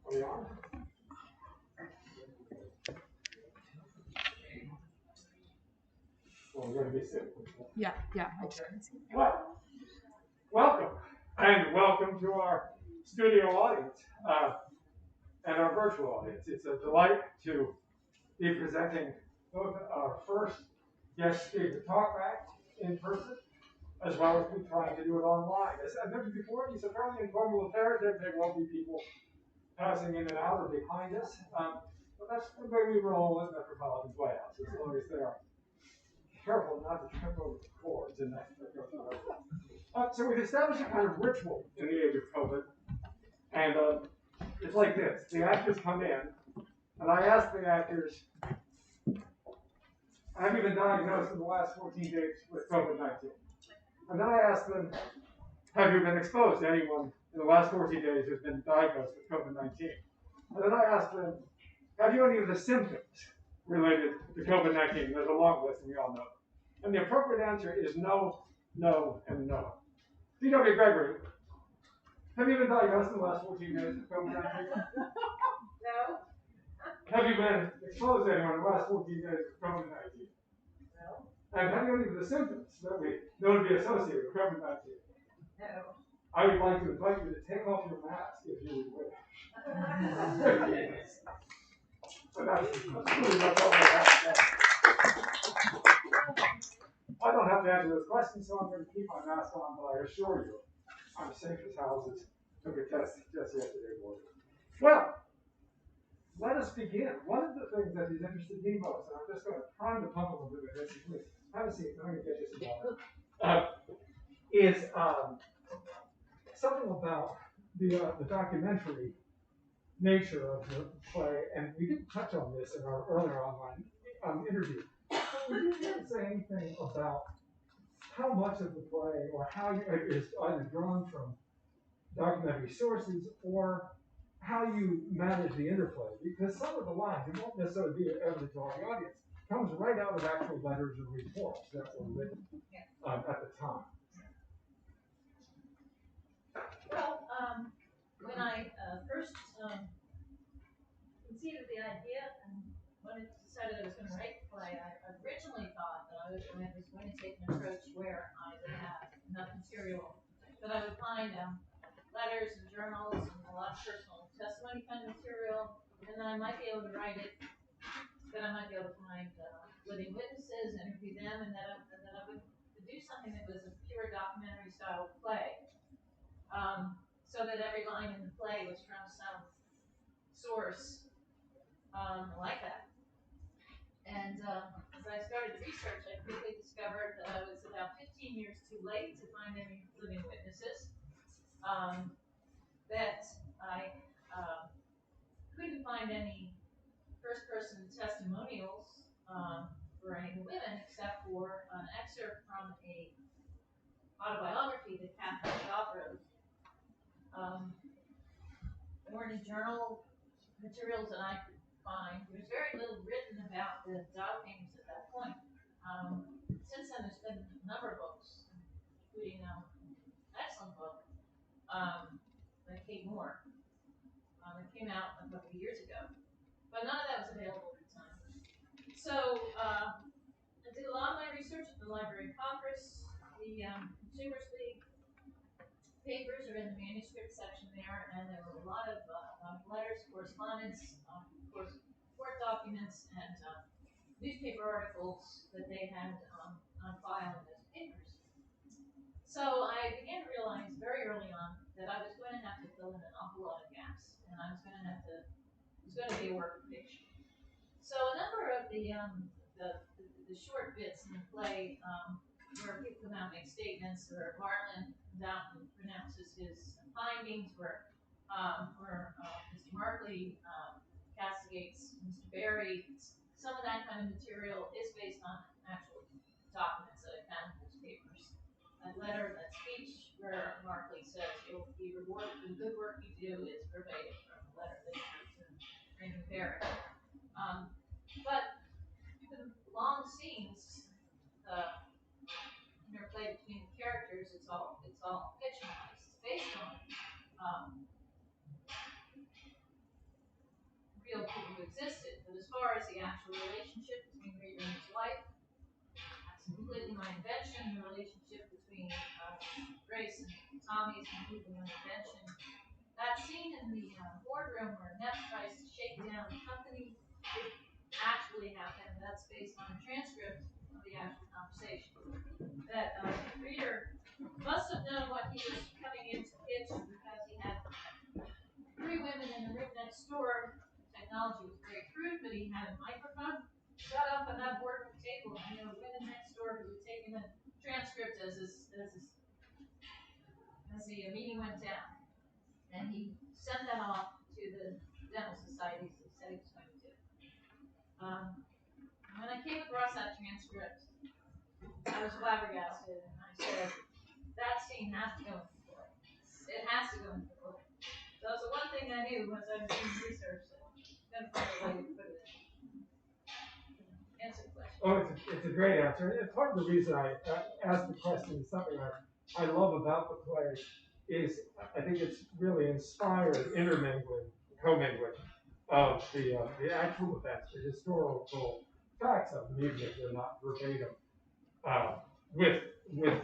Are we on? Well, we're going to be sitting. Yeah. Okay. Well, welcome, and welcome to our studio audience and our virtual audience. It's a delight to be presenting both our first guest speaker Talkback in person, as well as we trying to do it online. As I mentioned before, these are fairly informal affairs. There won't be people passing in and out or behind us. But that's the way we roll at Metropolitan Playhouse, as long as they are careful not to trip over the cords and that. So we've established a kind of ritual in the age of COVID, and it's like this. The actors come in, and I ask the actors, have you been diagnosed in the last 14 days with COVID-19? And then I ask them, have you been exposed to anyone in the last 14 days who's been diagnosed with COVID-19? And then I ask them, have you any of the symptoms related to COVID-19? There's a long list, and we all know it. And the appropriate answer is no, no, and no. D.W. Gregory, have you been diagnosed in the last 14 days with COVID-19? No. Have you been exposed to anyone in the last 14 days with COVID-19? No. And have you any of the symptoms that we know to be associated with COVID-19? No. I would like to invite you to take off your mask if you would wish. So that's pretty much all I have to say. I don't have to answer those questions, so I'm going to keep my mask on, but I assure you, I'm safe as houses. Took a test just yesterday morning. Well, let us begin. One of the things that is interested me most, and I'm just going to prime the pump a little bit, have a seat, I'm going to get you some water, is something about the documentary nature of the play, and we didn't touch on this in our earlier online interview. We didn't say anything about how much of the play or how it is either drawn from documentary sources or how you manage the interplay, because some of the lines, it won't necessarily be evident to our audience, comes right out of actual letters or reports that were written at the time. Well, when I first conceived of the idea and when I decided I was going to write the play, I originally thought that I was going to take an approach where I would have enough material that I would find letters and journals and a lot of personal testimony kind of material, and then I might be able to write it, that I might be able to find living witnesses, interview them, and that I would do something that was a pure documentary style play. So that every line in the play was from some source like that. And as I started research, I quickly discovered that I was about 15 years too late to find any living witnesses, that I couldn't find any first-person testimonials for any of the women except for an excerpt from a autobiography that Catherine Shaw wrote. There weren't any journal materials that I could find. There's very little written about the dog names at that point. Since then, there's been a number of books, including an excellent book by Kate Moore. It came out a couple of years ago, but none of that was available at the time. So I did a lot of my research at the Library of Congress, the Consumers League. Papers are in the manuscript section there, and there were a lot of letters, correspondence, court documents, and newspaper articles that they had on file in those papers. So I began to realize very early on that I was going to have to fill in an awful lot of gaps, and I was going to have to, it was going to be a work of fiction. So a number of the short bits in the play where people come out and make statements, where Marlin pronounces his findings, where Mr. Markley castigates Mr. Barry. Some of that kind of material is based on actual documents that I found in those papers. That letter, that speech, where Markley says you'll be rewarded for the good work you do is verbatim from the letter that he wrote to Raymond Barry. But the long scenes, interplay between the characters, it's all fictionalized. It's based on far as the actual relationship between Reader and his wife, that's completely my invention. The relationship between Grace and Tommy is completely my invention. That scene in the boardroom where Neff tries to shake down the company actually happened. That's based on a transcript of the actual conversation. That Reader must have known what he was coming in to pitch because he had 3 women in the room next door. Technology was very crude, but he had a microphone set up on that boardroom table, and there were women next door who were taking the transcript as the meeting went down. And he sent that off to the dental societies he said he was going to do. When I came across that transcript, I was flabbergasted, and I said, that scene has to go in the book. It has to go in the book. So the one thing I knew was I was doing research, so I'm going to find a way to put it in. Answer the question. Oh, it's a great answer. And part of the reason I asked the question is something I love about the play is I think it's really inspired intermingling, commingling of the actual events, the historical facts of them, even if they're not verbatim, with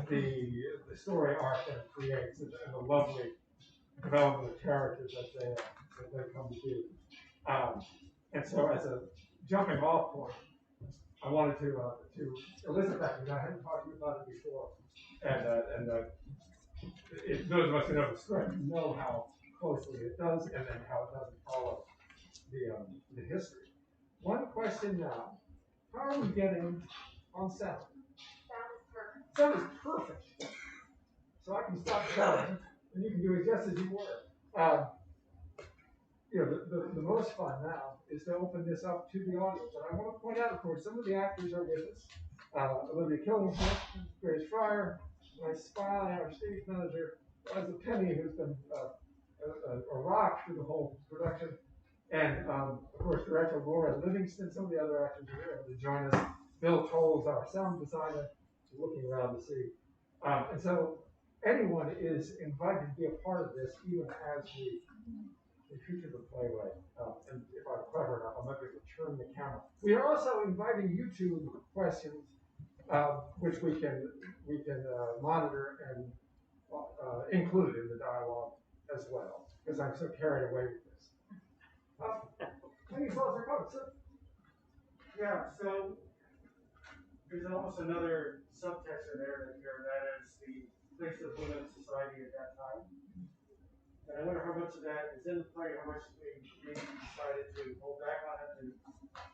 the story arc that it creates and the lovely development of characters that they come to be. And so as a jumping off point, I wanted to elicit that because I hadn't talked to you about it before, and those of us who know the script know how closely it does, and then how it doesn't follow the history. One question now: how are we getting on sound? Sound is perfect. So I can stop shouting, and you can do it just as you were. The most fun now is to open this up to the audience. And I want to point out, of course, some of the actors are with us. Olivia Killington, Grace Fryer, my spy, our stage manager, Liza Penny, who's been a rock through the whole production. And, of course, director Laura Livingston. Some of the other actors are here to join us. Bill Coles, our sound designer, looking around to see. And so anyone is invited to be a part of this, even as we feature the Playwright. And if I'm clever enough, I might be able to turn the camera. We are also inviting YouTube questions, which we can monitor and include in the dialogue as well, because I'm so carried away with this. Any thoughts or comments, sir? Yeah, so there's almost another subtext or narrative here, and that is the place of women's society at that time. And I wonder how much of that is in the play, how much maybe decided to hold back on it and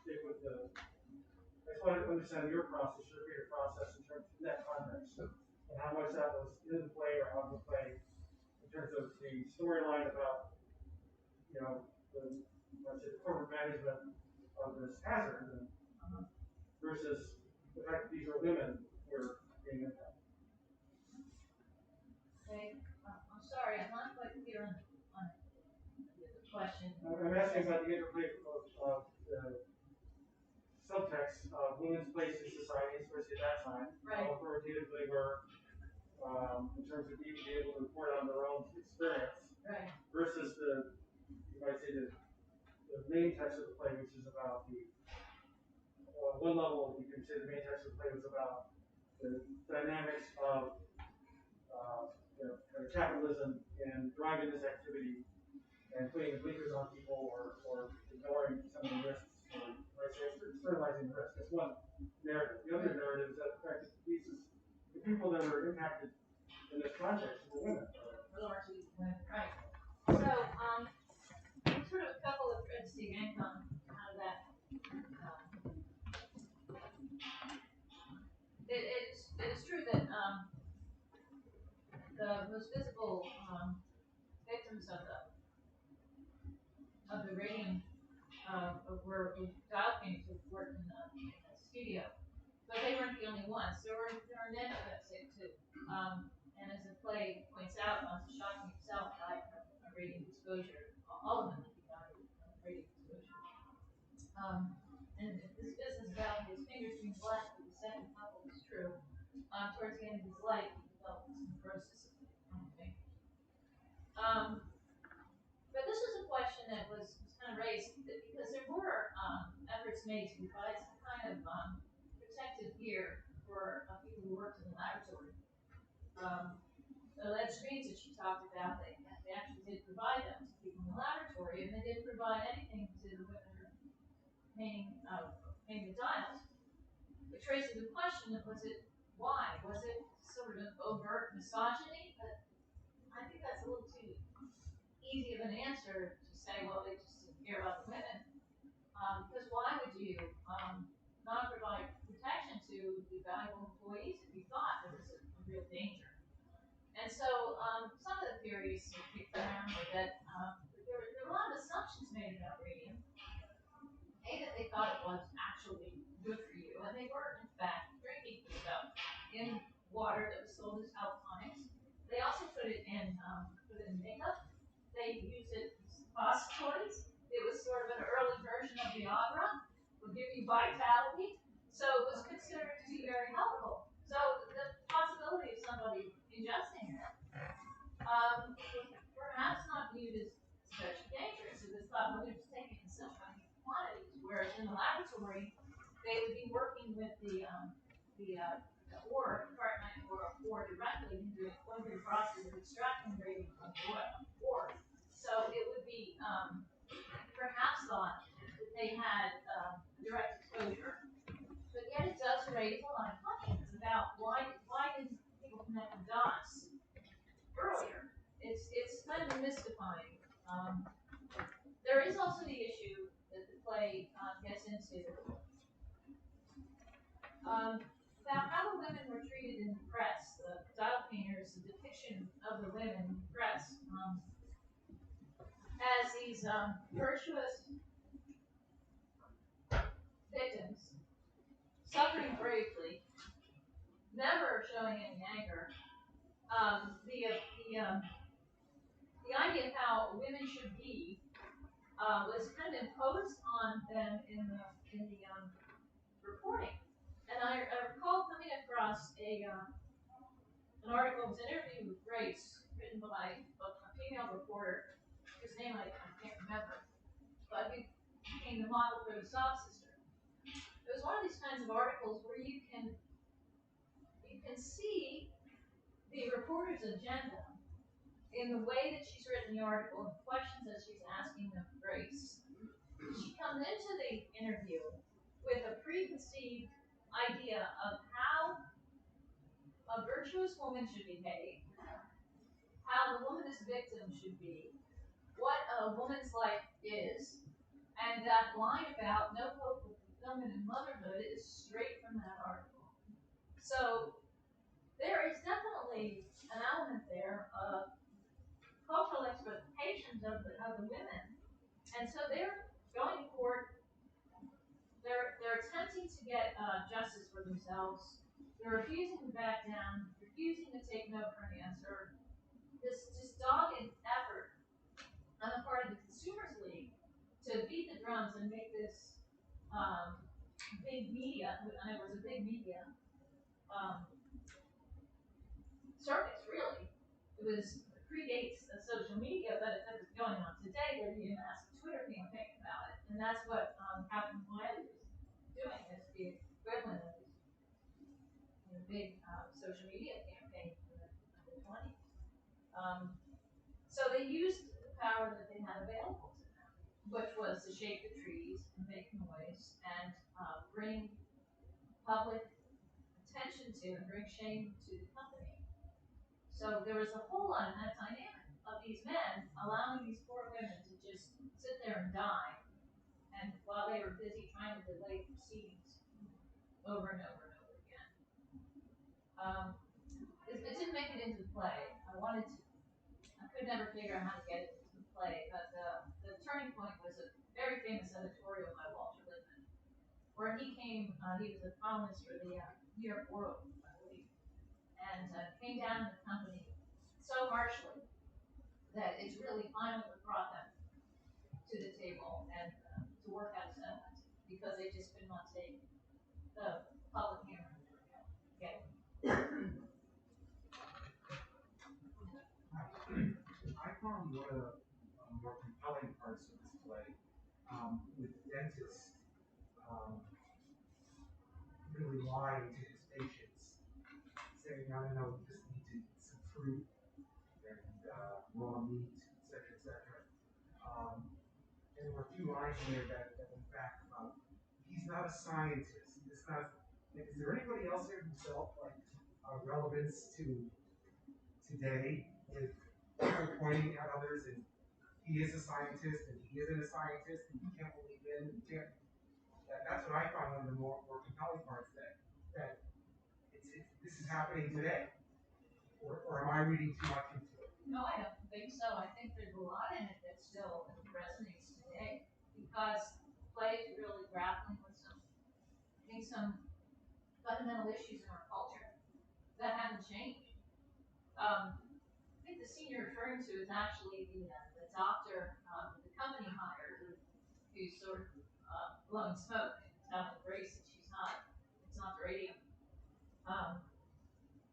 stick with the. I just want to understand your process, your creative process in terms of that context, and how much that was in the play or out of the play in terms of the storyline about, the corporate management of this hazard versus the fact that these are women who are being impacted. Okay. I'm sorry, I'm not quite clear on the question. I'm asking about the interplay of the subtext of women's place in society, especially at that time, Right. how authoritative they were in terms of even being able to report on their own experience, Right. versus you might say the main text of the play, which is about one level, you can say the main text of the play was about the dynamics of kind of capitalism and driving this activity and putting blinkers on people or ignoring some of the risks, or let's say externalizing the risk. That's one narrative. The other narrative is that the fact that the people that were impacted in this context were women. Largely women, right. So, sort of a couple of threads to yank on out of that. It is true that the most visible victims of the Radium were dial painters who worked in the studio, but they weren't the only ones. There were men who got sick too, and as the play points out, Shocking himself died from a radium exposure. All of them died from radium exposure. And this business about his fingers being black for the second couple is true. Towards the end of his life, he developed some necrosis on the fingers. But this was a question that was kind of raised because there were efforts made to provide some kind of protective gear for people who worked in the laboratory. The lead screens that she talked about, they actually did provide them to people in the laboratory, and they didn't provide anything to the women painting the dials. Which raises the question of why? Was it sort of an overt misogyny? But I think that's a little too easy of an answer to say, well, they just didn't care about the women. Because why would you not provide protection to the valuable employees if you thought there was a real danger? And so some of the theories kicked around were that there were a lot of assumptions made about radium. That they thought it was actually good for you, and they were, in fact, drinking the stuff in water that was sold as alcoholics. They also put it in makeup. They used it as suppositories. It was sort of an early version of Viagra. Would give you vitality. So it was considered to be very helpful. So the possibility of somebody ingesting it, perhaps not viewed as especially dangerous. It was thought, well, they're just taking it in so many quantities. Whereas in the laboratory, they would be working with the ore department or directly into one of the process of extracting radium from the ore. So it would be perhaps thought that they had direct exposure. But yet it does raise a lot of questions about why did people connect the dots earlier? It's kind of mystifying. There is also the issue that the play gets into about how the women were treated in the press. The dial painters, the depiction of the women in the press as these virtuous victims, suffering bravely, never showing any anger. The idea of how women should be was kind of imposed on them in the reporting. And I recall coming across an article, it was an interview with Grace, written by a female reporter, whose name I can't remember, but who became the model for the sob sister. It was one of these kinds of articles where you can see the reporter's agenda in the way that she's written the article and the questions that she's asking of Grace. She comes into the interview with a preconceived idea of how a virtuous woman should behave, how the woman as victim should be, what a woman's life is, and that line about no hope of fulfillment in motherhood is straight from that article. So there is definitely an element there of cultural expectations of the women, and so they're going to court. They're attempting to get justice for themselves. They're refusing to back down, refusing to take no for an answer. This dogged effort on the part of the Consumers League to beat the drums and make this big media, and it was a big media circus, really. It predates social media, but it was going on today. There'd be a massive Twitter campaign about it, and that's what Captain Wiley was doing. It's the equivalent of a big social media campaign in the 20s. So they used the power that they had available to them, which was to shake the trees and make noise and bring public attention to and bring shame to the company. So there was a whole lot of that dynamic of these men allowing these poor women to just sit there and die, and while they were busy trying to delay proceedings over and over and over again. It didn't make it into the play. I could never figure out how to get it into the play, but the turning point was a very famous editorial by Walter Lippmann, where he was a columnist for the New York World, I believe, and came down to the company so harshly that it's really finally brought them to the table and to work out a settlement, because they just could not take the public hearing. I found one of the more compelling parts of this play with the dentist basically lying to his patients, saying, no, you just need to eat some fruit and raw meat, etc., etc. And there were a few lines in there that went back about, he's not a scientist. It's not, like, is there anybody else here who felt like relevance to today with pointing at others and he is a scientist and he isn't a scientist and you can't believe in, you can't. That's what I found one of the more compelling parts, that this is happening today. Or am I reading too much into it? No, I don't think so. I think there's a lot in it that still resonates today because play is really grappling with some fundamental issues in our culture that haven't changed. I think the scene you're referring to is actually the doctor the company hired who's sort of blowing smoke and telling Grace that it's not the radium.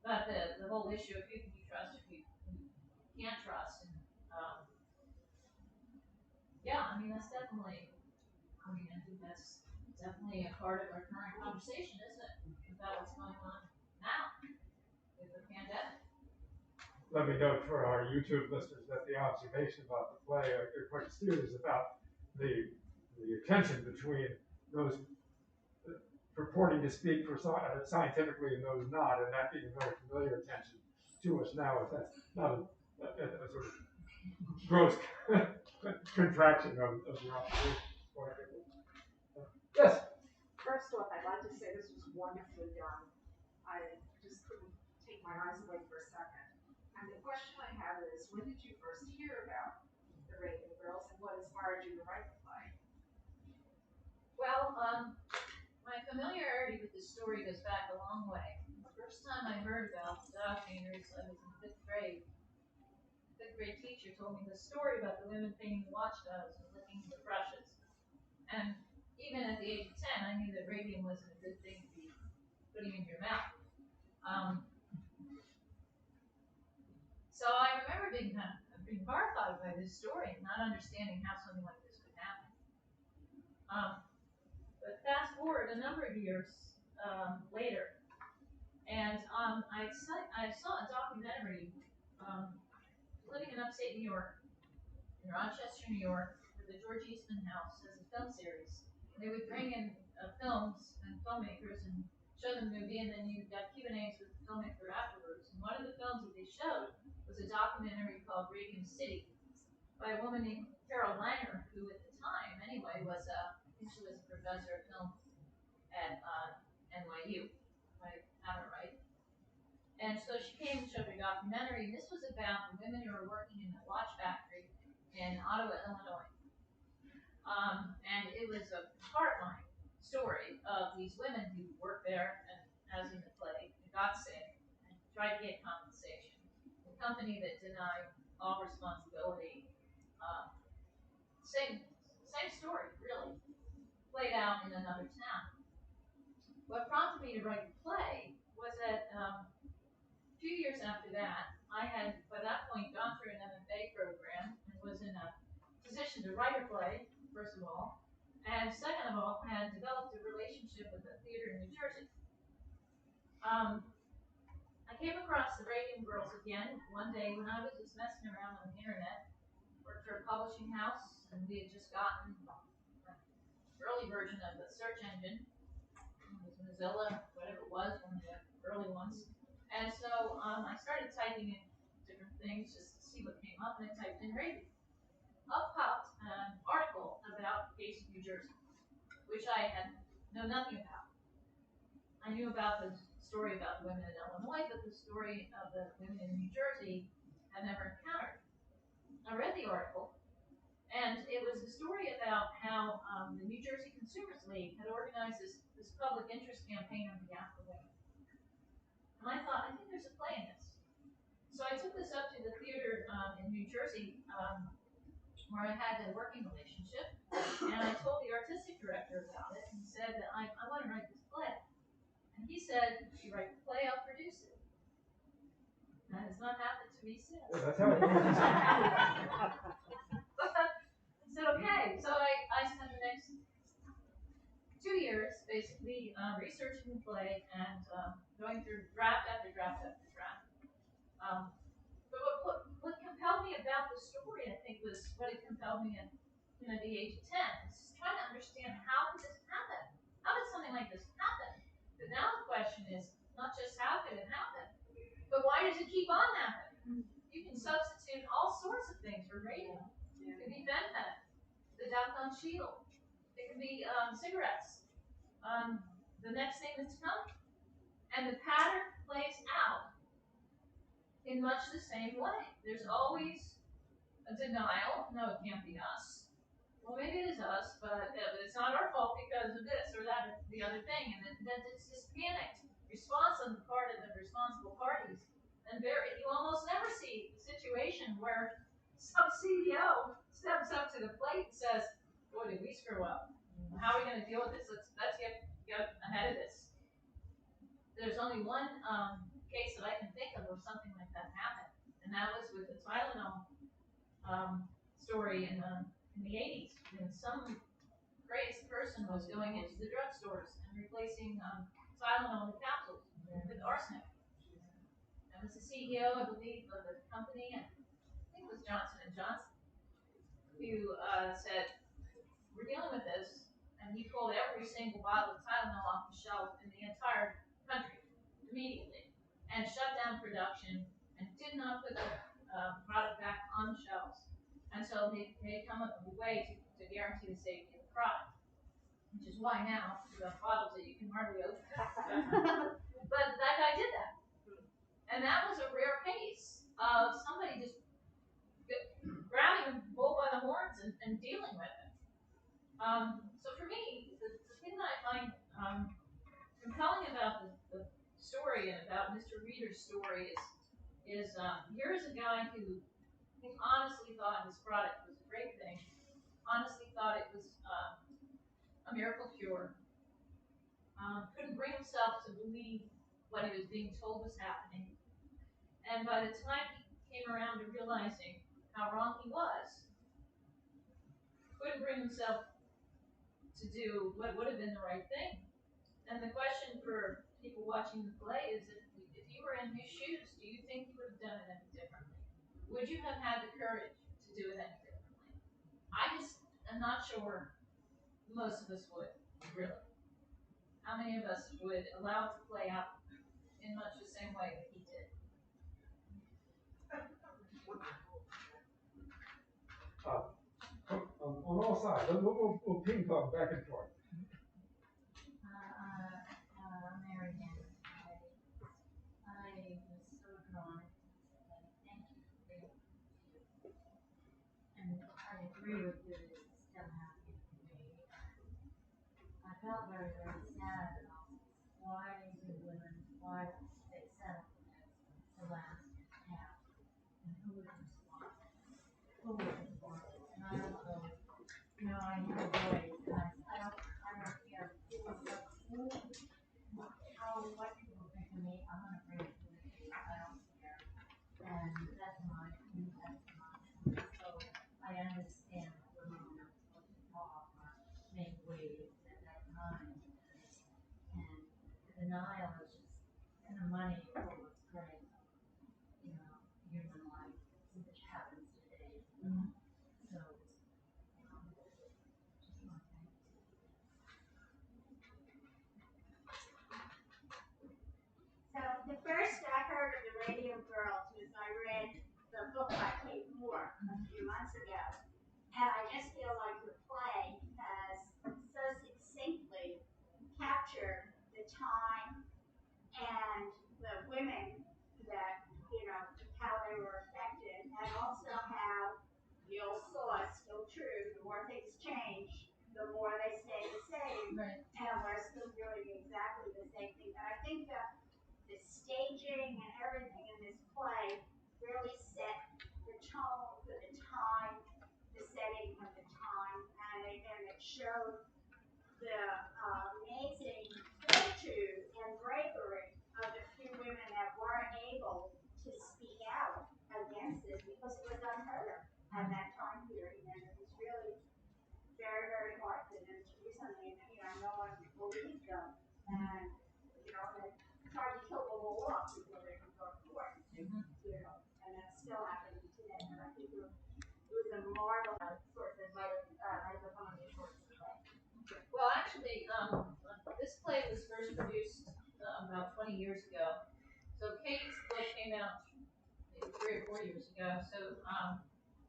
But the whole issue of who can you trust or who you can't trust. And yeah, I mean, I think that's definitely a part of our current conversation, isn't it? About what's going on now with the pandemic. Let me note for our YouTube listeners that the observation about the play are quite serious about the tension between those purporting to speak for scientifically and those not, and that being a very familiar tension to us now, if that's not a sort of gross contraction of the observation. Yes? First off, I'd like to say this was wonderfully done. I just couldn't take my eyes away for a second. And the question I have is, when did you first hear about the Radium Girls and what inspired you to write the play? Well, my familiarity with this story goes back a long way. The first time I heard about the dog painters, I was in fifth grade. Fifth grade teacher told me the story about the women painting the watchdogs and licking the brushes. And even at the age of 10, I knew that radium wasn't a good thing to be putting in your mouth. So I remember being horrified by this story and not understanding how something like this could happen. But fast forward a number of years later, and I saw a documentary living in upstate New York, in Rochester, New York, where the George Eastman House has a film series. They would bring in films and filmmakers and show them the movie, and then you got Q&As with the filmmaker afterwards. And one of the films that they showed was a documentary called Radium City by a woman named Carol Langer, who at the time, anyway, was I think she was a professor of film at NYU, if I have it right. And so she came and showed her documentary, and this was about the women who were working in the watch factory in Ottawa, Illinois. And it was a heartline story of these women who worked there, and as in the play, got sick and tried to get compensation. The company that denied all responsibility. Same story, really, played out in another town. What prompted me to write the play was that a few years after that, I had, by that point, gone through an MFA program and was in a position to write a play, first of all, and second of all, had developed a relationship with a theater in New Jersey. I came across the Radium Girls again one day when I was just messing around on the internet. Worked for a publishing house, and we had just gotten an early version of the search engine. It was Mozilla, whatever it was, one of the early ones. And so I started typing in different things just to see what came up, and I typed in Radium. Up popped an article about the case of New Jersey, which I had known nothing about. I knew about the story about the women in Illinois, but the story of the women in New Jersey I never encountered. I read the article, and it was a story about how the New Jersey Consumers League had organized this public interest campaign on behalf of women. And I thought, I think there's a play in this. So I took this up to the theater in New Jersey, where I had a working relationship, and I told the artistic director about it and said that I want to write this play. And he said, if you write the play, I'll produce it. That has not happened to me since. That's how it works. I said, okay. So I spent the next 2 years basically researching the play. play and going through draft after draft after draft. But what compelled me about the story, I think, was what it compelled me at the age of 10. It's just trying to understand how did this happen? How did something like this happen? But now the question is not just how could it happen, but why does it keep on happening? You can substitute all sorts of things for radium. It could be Benfed, the duck-on shield. It could be cigarettes. The next thing that's coming. And the pattern plays out in much the same way. There's always a denial. No, it can't be us. Well, maybe it is us, but it's not our fault because of this or that or the other thing. And then it's this panicked response on the part of the responsible parties. And you almost never see a situation where some CEO steps up to the plate and says, boy, did we screw up. How are we going to deal with this? Let's get ahead of this. There's only one case that I can think of where something like that happened, and that was with the Tylenol story in the 80s, when some crazed person was going into the drugstores and replacing Tylenol in the capsules with arsenic. That was the CEO, I believe, of the company, and I think it was Johnson & Johnson, who said, we're dealing with this, and he pulled every single bottle of Tylenol off the shelf in the entire country immediately, and shut down production, and did not put the product back on the shelves until they come up with a way to guarantee the safety of the product, which is why now you have bottles that you can hardly open. But that guy did that, and that was a rare case of somebody just grabbing a bull by the horns and dealing with it. So for me, the thing that I find compelling about the story and about Mr. Reader's story is here is a guy who honestly thought his product was a great thing, honestly thought it was a miracle cure, couldn't bring himself to believe what he was being told was happening, and by the time he came around to realizing how wrong he was, couldn't bring himself to do what would have been the right thing. And the question for people watching the play is, if you were in his shoes, do you think you would have done it any differently? Would you have had the courage to do it any differently? I just am not sure most of us would, really. How many of us would allow it to play out in much the same way that he did? On all sides, we'll ping pong back and forth. Mary Ann, I was so drawn to say thank you for being here. And I agree with you, it's still happening to me. I felt very, very sad about why do women, why they settle for the last half, and who is responsible. Who is responsible? And I don't know, I have a voice, and I don't care what people think of me. I'm gonna bring it to the table. I don't care. And that's my so I understand that women are not supposed to talk or make waves at that time. And the denial is just, and the money was great. Human life, which happens today. Mm-hmm. So just want to thank you. So the first I heard of the Radium Girls was I read the book by Kate Moore a few months ago. And I just feel like the play has so succinctly captured the time and the women that, how they were affected, and also how the old saw is still true. The more things change, the more they stay the same. Right. And we're still doing exactly the same thing. And I think that the staging and everything in this play really set the tone for the time, the setting of the time, and it showed the amazing fortitude and bravery of the few women that weren't able to speak out against this because it was unheard of at that time period, and it was really very, very hard for them to do something. No one believed them, and marvelous sources might have become on your sources play? Well, actually, this play was first produced about 20 years ago. So Kate's book came out maybe 3 or 4 years ago. So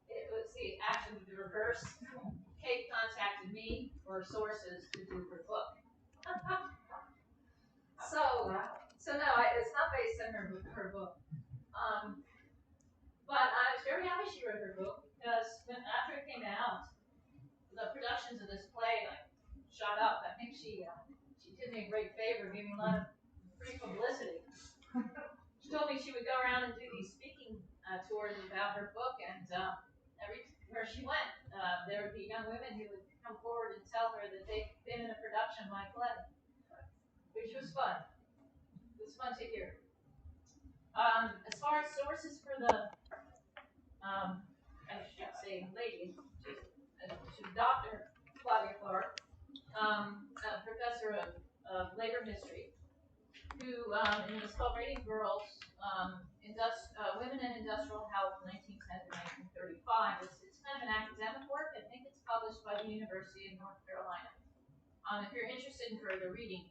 it was actually the reverse. Kate contacted me for sources to do her book. So no, it's not based on her book. But I was very happy she wrote her book because after it came out, the productions of this play shot up. I think she did me a great favor, gave me a lot of free publicity. She told me she would go around and do these speaking tours about her book, and everywhere she went, there would be young women who would come forward and tell her that they'd been in a production of my play, which was fun. It was fun to hear. As far as sources for the, I should say lady, she's Dr. Claudia Clark, a professor of labor history, who, in this called Radium Girls, Women and Industrial Health, 1910 to 1935. It's kind of an academic work. I think it's published by the University of North Carolina. If you're interested in further reading,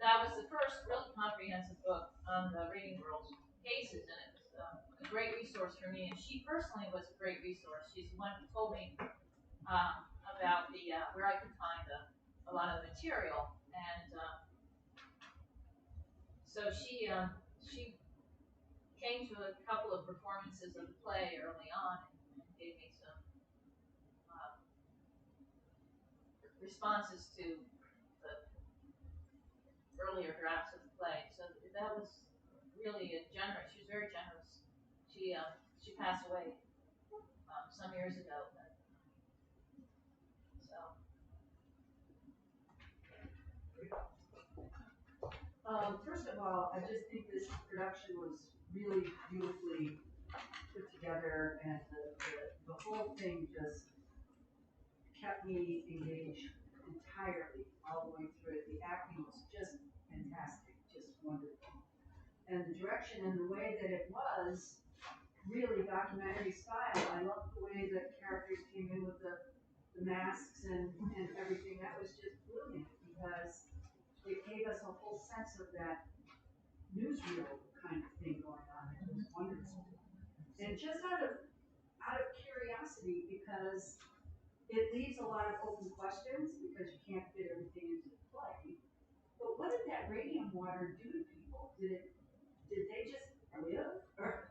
that was the first really comprehensive book on the Radium Girls cases, and it was a great resource for me. And she personally was a great resource. She's the one who told me about the where I could find a lot of the material, and so she came to a couple of performances of the play early on and gave me some responses to the earlier drafts of the play. So that was really generous. She was very generous. She passed away some years ago. First of all, I just think this production was really beautifully put together, and the whole thing just kept me engaged entirely all the way through it. The acting was just fantastic, just wonderful. And the direction and the way that it was really documentary style. I loved the way the characters came in with the masks and everything. That was just brilliant because it gave us a whole sense of that newsreel kind of thing going on. It was wonderful. And just out of curiosity, because it leaves a lot of open questions because you can't fit everything into the play. But what did that radium water do to people? Did they just live? Or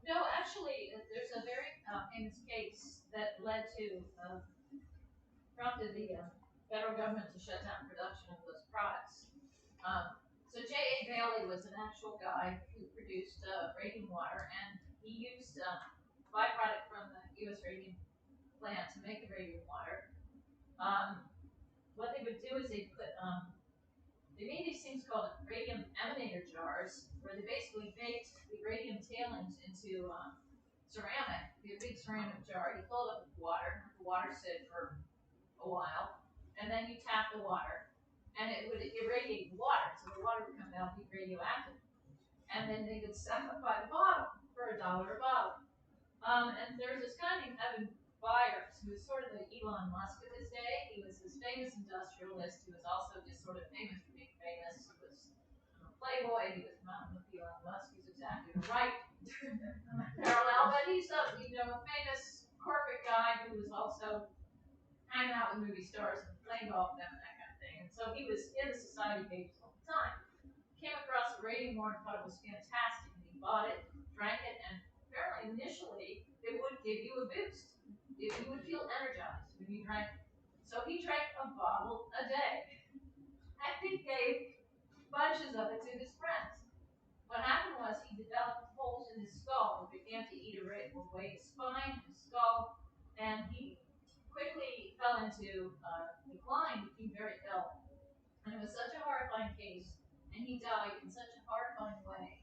No, actually, there's a very famous case that led to prompted the federal government to shut down production of those products. So J.A. Bailey was an actual guy who produced radium water, and he used byproduct from the U.S. radium plant to make the radium water. What they would do is they made these things called radium emanator jars, where they basically baked the radium tailings into ceramic, a big ceramic jar. You fill it up with water, let the water sit for a while, and then you tap the water, and it would irradiate water, so the water would come out and be radioactive. And then they would sell it by the bottle for $1 a bottle. And there's this guy named Evan Byers, who was sort of the Elon Musk of his day. He was this famous industrialist who was also just sort of famous for being famous. He was a playboy. He was mountain with Elon Musk. He's exactly the right parallel, but he's a famous corporate guy who was also hanging out with movie stars and playing golf with them and that kind of thing. And so he was in the society pages all the time. Came across the radium water, thought it was fantastic, and he bought it, drank it, and apparently initially it would give you a boost. You would feel energized when you drank it. So he drank a bottle a day. And he gave bunches of it to his friends. What happened was he developed holes in his skull and began to eat away his spine, his skull, and he quickly fell into decline, became very ill. And it was such a horrifying case, and he died in such a horrifying way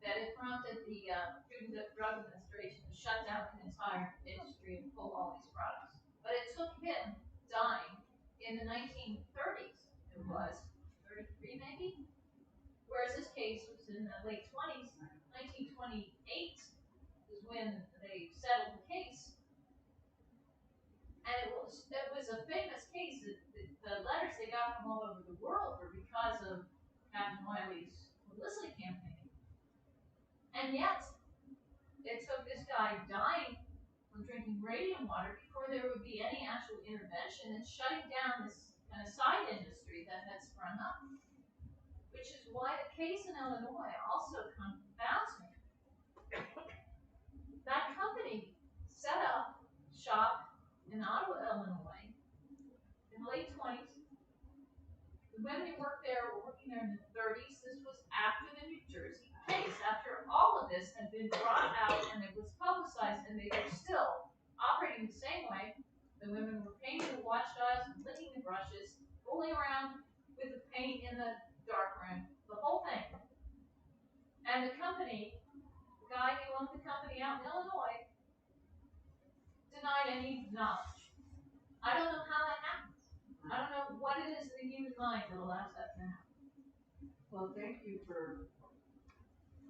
that it prompted the Food and Drug Administration to shut down the entire industry and pull all these products. But it took him dying in the 1930s, it was, 33 maybe? Whereas this case was in the late 20s, 1928 is when they settled the case. was a famous case. The letters they got from all over the world were because of Captain Wiley's publicity campaign. And yet, it took this guy dying from drinking radium water before there would be any actual intervention in shutting down this kind of side industry that had sprung up. Which is why the case in Illinois also confounds me. That company set up shop in Ottawa, Illinois, in the late 20s. The women who worked there were working there in the 30s. This was after the New Jersey case, after all of this had been brought out and it was publicized, and they were still operating the same way. The women were painting the watch dials and licking the brushes, fooling around with the paint in the dark room, the whole thing. And the company, the guy who owned the company out in Illinois, denied any knowledge. I don't know how that happens. I don't know what it is in the human mind that allows that to happen. Well, thank you for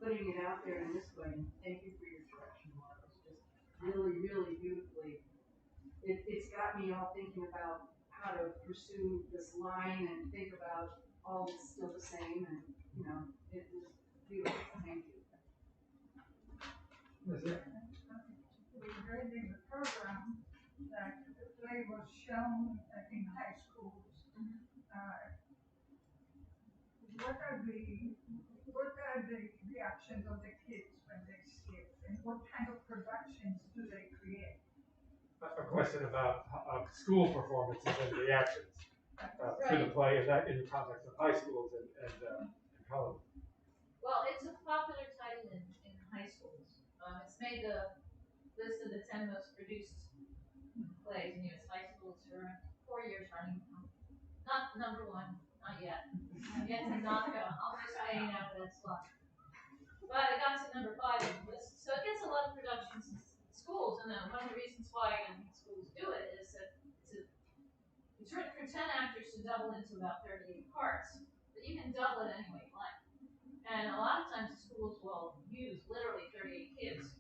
putting it out there in this way, and thank you for your direction, Laura. It's just really, really beautifully. It's got me all thinking about how to pursue this line and think about all is still the same, and it was beautiful. Thank you. That's it. We read in the program that the play was shown in high schools. What are the reactions of the kids when they see it, and what kind of productions do they create? A question about school performances and reactions to the play. Is that in the context of high schools and college? Well, it's a popular title in high schools. It's made the list of the 10 most produced plays in U.S. high schools for 4 years running. Not number one, not yet. I'm yet to knock it on. I'll just stay out of that slot. But it got to number 5 on the list. So it gets a lot of productions in schools, and then one of the reasons why I think schools do it is that it's written for 10 actors to double into about 38 parts, but you can double it any way you like. And a lot of times schools will use literally 38 kids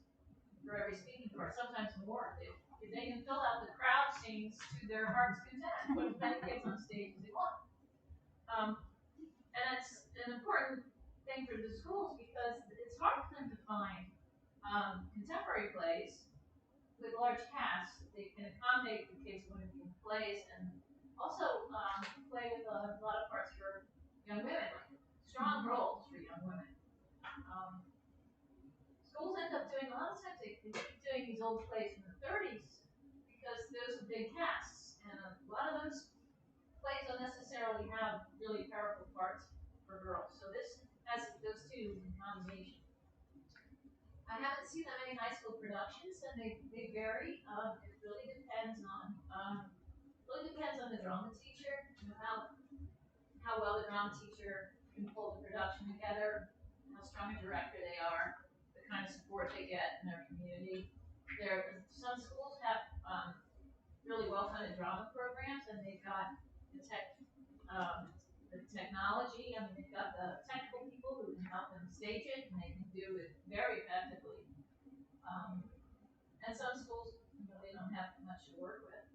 for every speaking part, sometimes more. If they can fill out the crowd scenes to their heart's content, put as many kids on stage as they want. And that's an important thing for the schools because it's hard for them to find contemporary plays with large casts that they can accommodate the kids going to be in plays, and also play with a lot of parts for young women, like strong roles for young women. Schools end up doing, a lot of times they keep doing these old plays from the 30s because those are big casts, and a lot of those plays don't necessarily have really powerful parts for girls. So this has those two in combination. I haven't seen that many high school productions, and they vary. It really depends on the drama teacher, how well the drama teacher can pull the production together, how strong a director they are, the kind of support they get in their community. Some schools have really well-funded drama programs, and they've got the technology. I mean, they've got the technical people who can help them stage it, and they can do it very effectively. And some schools, they don't have much to work with.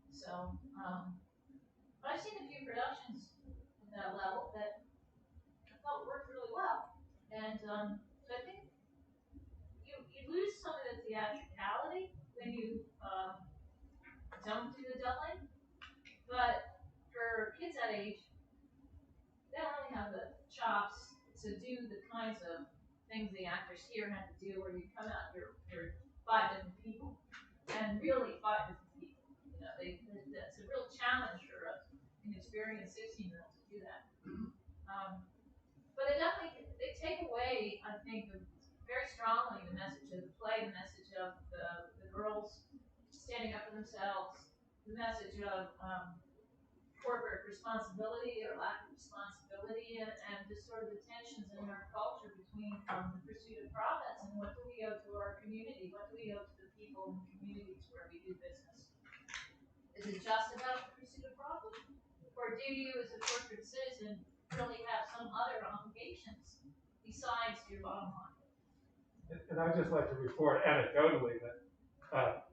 So, but I've seen a few productions at that level that I felt worked really well. And so I think you lose some of the theatricality when you don't do the doubling. But for kids that age, they don't really have the chops to do the kinds of things the actors here had to do, where you come out, you're 5 different people, and really 5 different people. That's a real challenge for an experienced 16-year-old to do that. But they take away, I think, very strongly the message of the play, the message of the girls standing up for themselves, the message of corporate responsibility or lack of responsibility, and just sort of the tensions in our culture between the pursuit of profits and what do we owe to our community, what do we owe to the people in the communities where we do business. Is it just about the pursuit of profit? Or do you, as a corporate citizen, really have some other obligations besides your bottom line? And I'd just like to report anecdotally that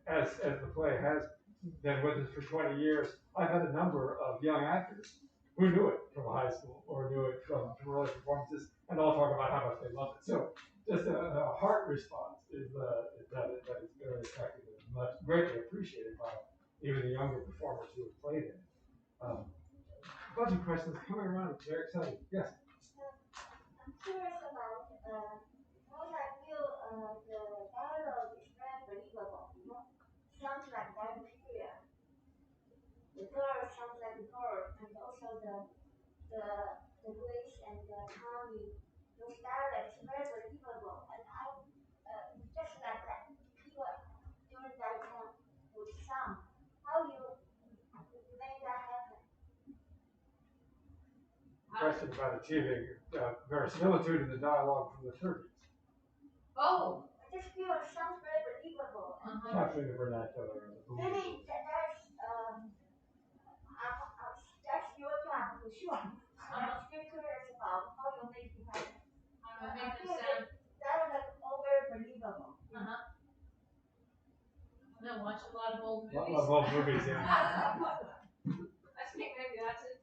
as the play has been with us for 20 years, I've had a number of young actors who knew it from high school or knew it from early performances, and all talk about how much they love it. So just a heart response is that is very effective and much greatly appreciated by even the younger performers who have played it. A bunch of questions coming around. Very exciting. Yes. I'm curious about because I feel the dialogue is very believable. You know, sounds like that period. The girl sounds like a girl, and also the Greece and the Tommy, those dialects very believable. And I just like that people during that time would sound. How you make that happen? Question about achieving verisimilitude in the dialogue from the 30s. Oh, I just feel it sounds very believable. Capturing the vernacular. Maybe that's that's your job for sure. I'm still curious about how you make it happen. I make it sound. That was like all very believable. No, watch a lot of old movies. Love old movies, yeah. I think maybe that's it.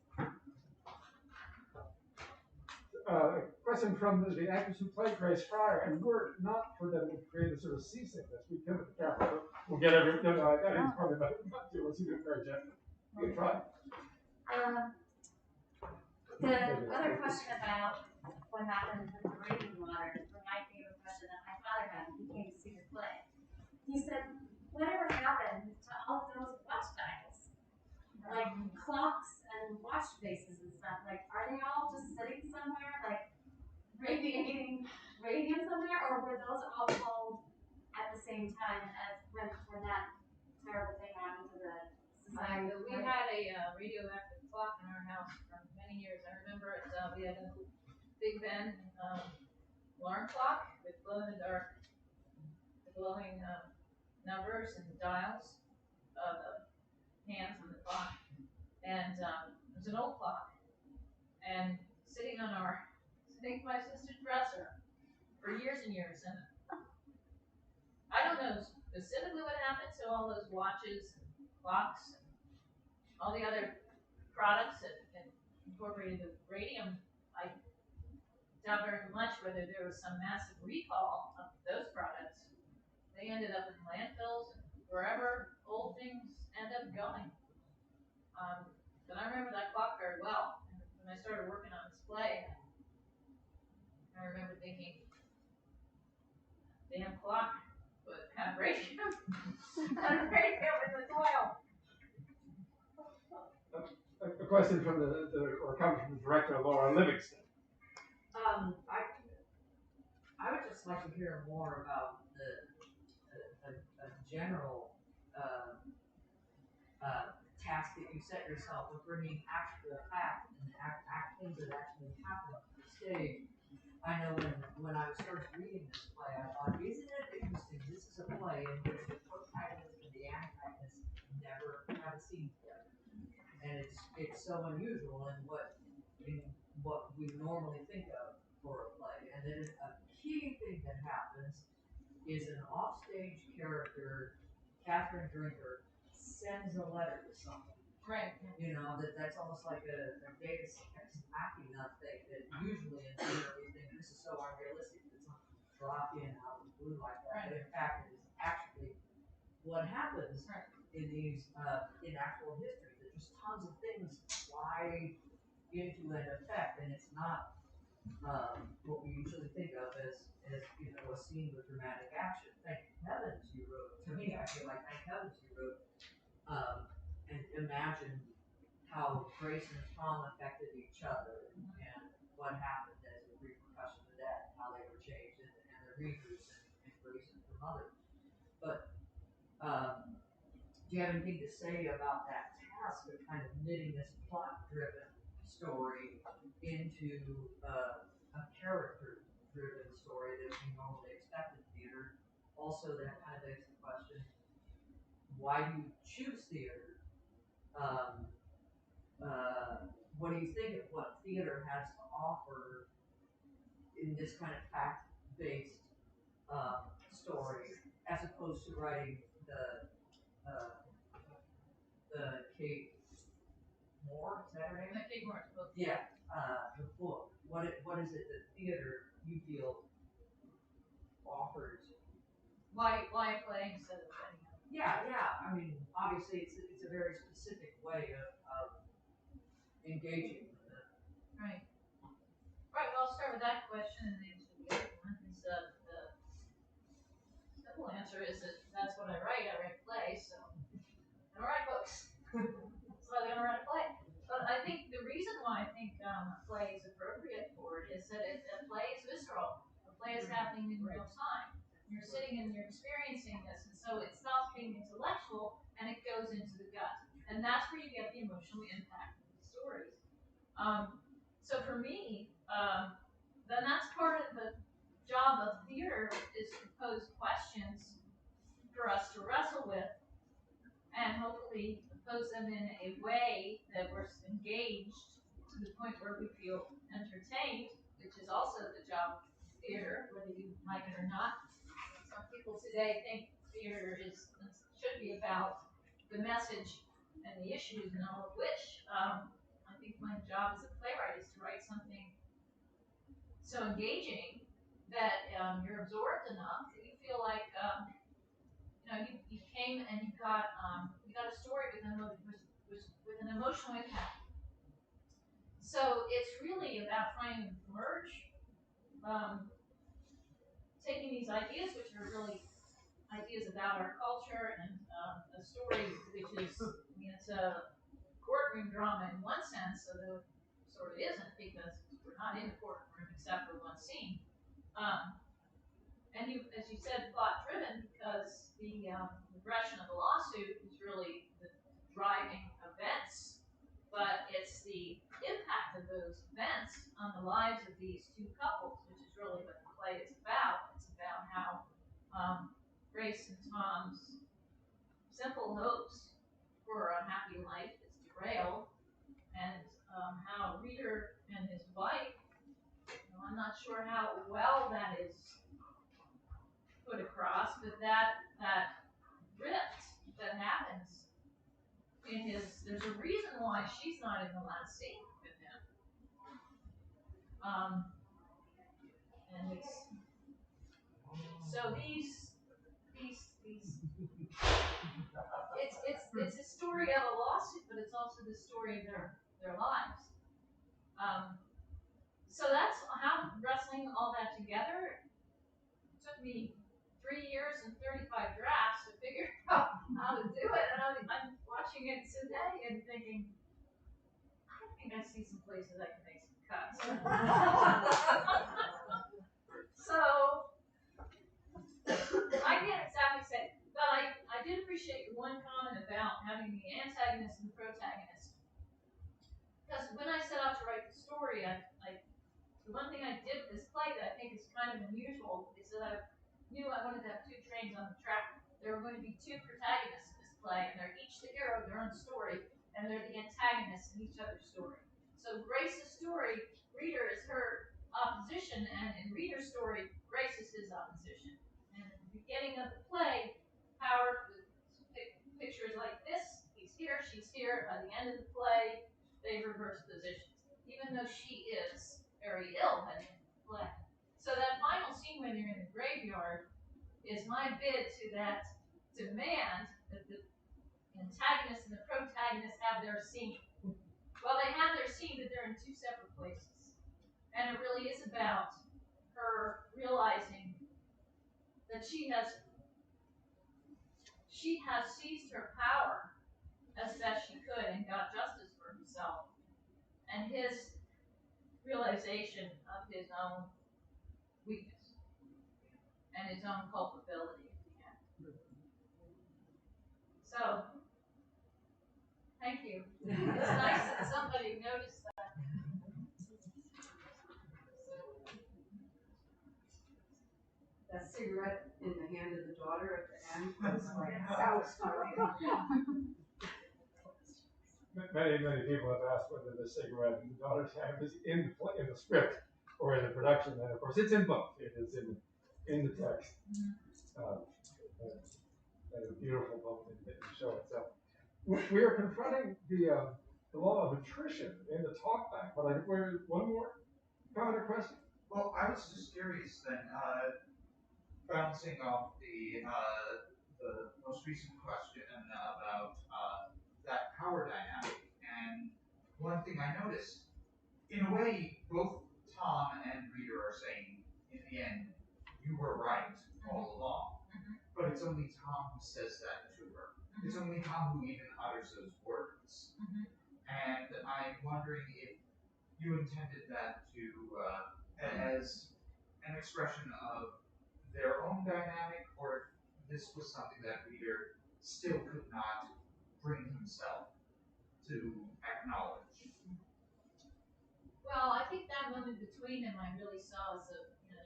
Question from the actors who played Grace Fryer, and we're not for them to create a sort of seasickness. We come to the camera. We'll get every. No, that is probably not to. Let's do it very gently. You can try. The other question about what happens with the drinking water was my favorite question that my father had when he came to see the play. He said, whatever happened to all of those watch dials? Like clocks and watch faces and stuff, like are they all just sitting somewhere, like radiating radium somewhere, or were those all called at the same time as when that terrible thing happened to the society? We had a radioactive clock in our house for many years. I remember it. We had a Big Ben alarm clock with glow-in-the-dark, glowing numbers and dials, the hands on the clock, and it was an old clock. And sitting on my sister's dresser for years and years, and I don't know specifically what happened to all those watches and clocks and all the other products that incorporated the radium. I doubt very much whether there was some massive recall of those products. They ended up in landfills and wherever old things end up going. But I remember that clock very well. And when I started working on this play, I remember thinking, damn clock would have radium. And radium in the soil. A question from or coming from the director, Laura Livingston. I would just like to hear more about a general task that you set yourself of bringing actual fact and things that actually happen on the stage. I know when I was first reading this play, I thought, isn't it interesting? This is a play in which the protagonist and the antagonist never have a scene together, and it's so unusual in what we normally think of for a play. And then a key thing that happens is an offstage character, Catherine Drinker, sends a letter to someone. Right. You know, that's almost like a Deus ex machina thing that usually in theater we think this is so unrealistic that something drop in out of the blue like that. But in fact, it is actually what happens in these in actual history. That just tons of things fly into an effect, and it's not what we usually think of as you know, a scene with dramatic action. Thank heavens you wrote. To me, I feel like thank heavens you wrote. And imagine how Grace and Tom affected each other and what happened as a repercussion of that, and how they were changed and the reboot and Grace and her mother. But do you have anything to say about that task of kind of knitting this plot-driven story into a character-driven story that we normally expect in theater? Also, that kind of begs the question, why do you choose theater? What do you think of what theater has to offer in this kind of fact-based story, as opposed to writing the the Kate Moore, is that her name? The Kate Moore's book. Yeah, the book. What is it that theater you feel offers? Why play instead of any other? Yeah. I mean, obviously, it's a very specific way of engaging with it. Right. Right, well, I'll start with that question and answer the other one. Is the simple answer is that that's what I write. I write plays, so I don't write books. So I'm gonna write a play. But I think the reason why I think a play is appropriate for it is that a play is visceral. A play is happening in real time. You're sitting and you're experiencing this, and so it stops being intellectual and it goes into the gut. And that's where you get the emotional impact of the stories. So for me, then that's part of the job of theater is to pose questions for us to wrestle with and hopefully pose them in a way that we're engaged to the point where we feel entertained, which is also the job of theater, whether you like it or not. Some people today think theater should be about the message and the issues and all of which I think my job as a playwright is to write something so engaging that you're absorbed enough that you feel like you came and you got a story with an emotional impact. So it's really about trying to merge taking these ideas, which are really ideas about our culture, and a story which is, it's a courtroom drama in one sense, although it sort of isn't because we're not in the courtroom except for one scene. And as you said, plot driven because the progression of the lawsuit is really the driving events, but it's the impact of those events on the lives of these two couples, which is really what the play is about. It's about how Grace and Tom's simple hopes for a happy life is derailed, and how Reader and his wife, I'm not sure how well that is put across, but that rift that happens in there's a reason why she's not in the last scene with him. And so it's a story of a lawsuit, but it's also the story of their lives. So that's how wrestling all that together. It took me 3 years and 35 drafts to figure out how to do it, and I'm watching it today and thinking, I think I see some places I can make some cuts. So I can't exactly say, but I did appreciate your one comment about having the antagonist and the protagonist. Because when I set out to write the story, the one thing I did with this play that I think is kind of unusual is that I knew I wanted to have two trains on the track. There were going to be two protagonists in this play, and they're each the hero of their own story, and they're the antagonists in each other's story. So Grace's story, Reader is her opposition, and in Reader's story, Grace is his opposition. And at the beginning of the play, Howard with pictures like this, he's here, she's here. By the end of the play, they reverse positions, even though she is very ill by the end of the play. So that final scene when you're in the graveyard is my bid to that demand that the antagonist and the protagonist have their scene. Well, they have their scene, but they're in two separate places. And it really is about her realizing that she has seized her power as best she could and got justice for himself. And his realization of his own weakness and his own culpability at the end. So, thank you. It's nice that somebody noticed that. That cigarette in the hand of the daughter at the end was like, That was funny. Many people have asked whether the cigarette in the daughter's hand is in the script or in the production, and of course it's in both. It is in the text. A beautiful book in the show itself. we are confronting the law of attrition in the talkback, but I think we're one more comment or question. Well, I was just curious then, bouncing off the most recent question about that power dynamic, and one thing I noticed, in a way, both Tom and Reader are saying, in the end, you were right all along. But it's only Tom who says that to her. It's only Tom who even utters those words. And I'm wondering if you intended that to as an expression of their own dynamic, or if this was something that Reader still could not bring himself to acknowledge. Well, I think that moment between them I really saw as the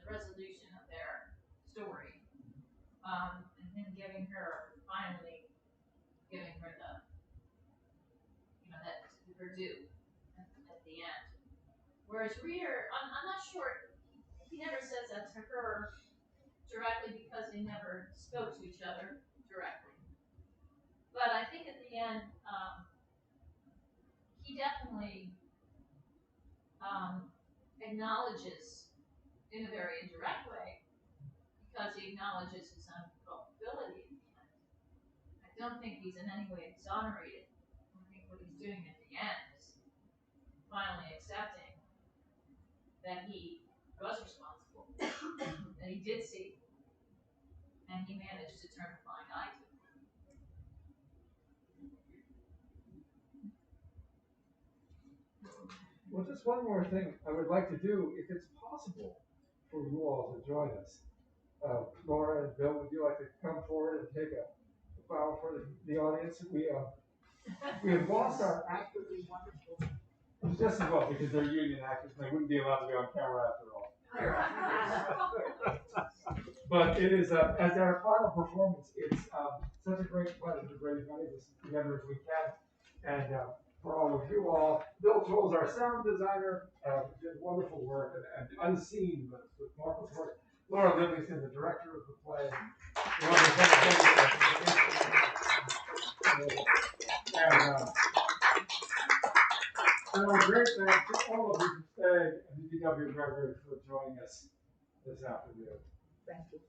resolution of their story. And him finally giving her that her due at the end. Whereas Reader, I'm not sure, he never says that to her directly because they never spoke to each other directly. But I think at the end, he definitely acknowledges in a very indirect way, because he acknowledges his own culpability at the end. I don't think he's in any way exonerated. I think what he's doing at the end is finally accepting that he was responsible, that he did see, and he managed to turn a blind eye to it. Well, just one more thing I would like to do, if it's possible for you all to join us. Laura and Bill, would you like to come forward and take a bow for the audience? We have lost our actively wonderful. It's just as well because they're union actors and they wouldn't be allowed to be on camera after all. But it is, as our final performance, it's such a great pleasure to bring this together as we can. And for all of you all, Bill Trolls, our sound designer, did wonderful work and unseen with Marcus work. Laura Livingston, the director of the play. And a great thanks to all of you who stayed and DPW Gregory for joining us this afternoon. Thank you.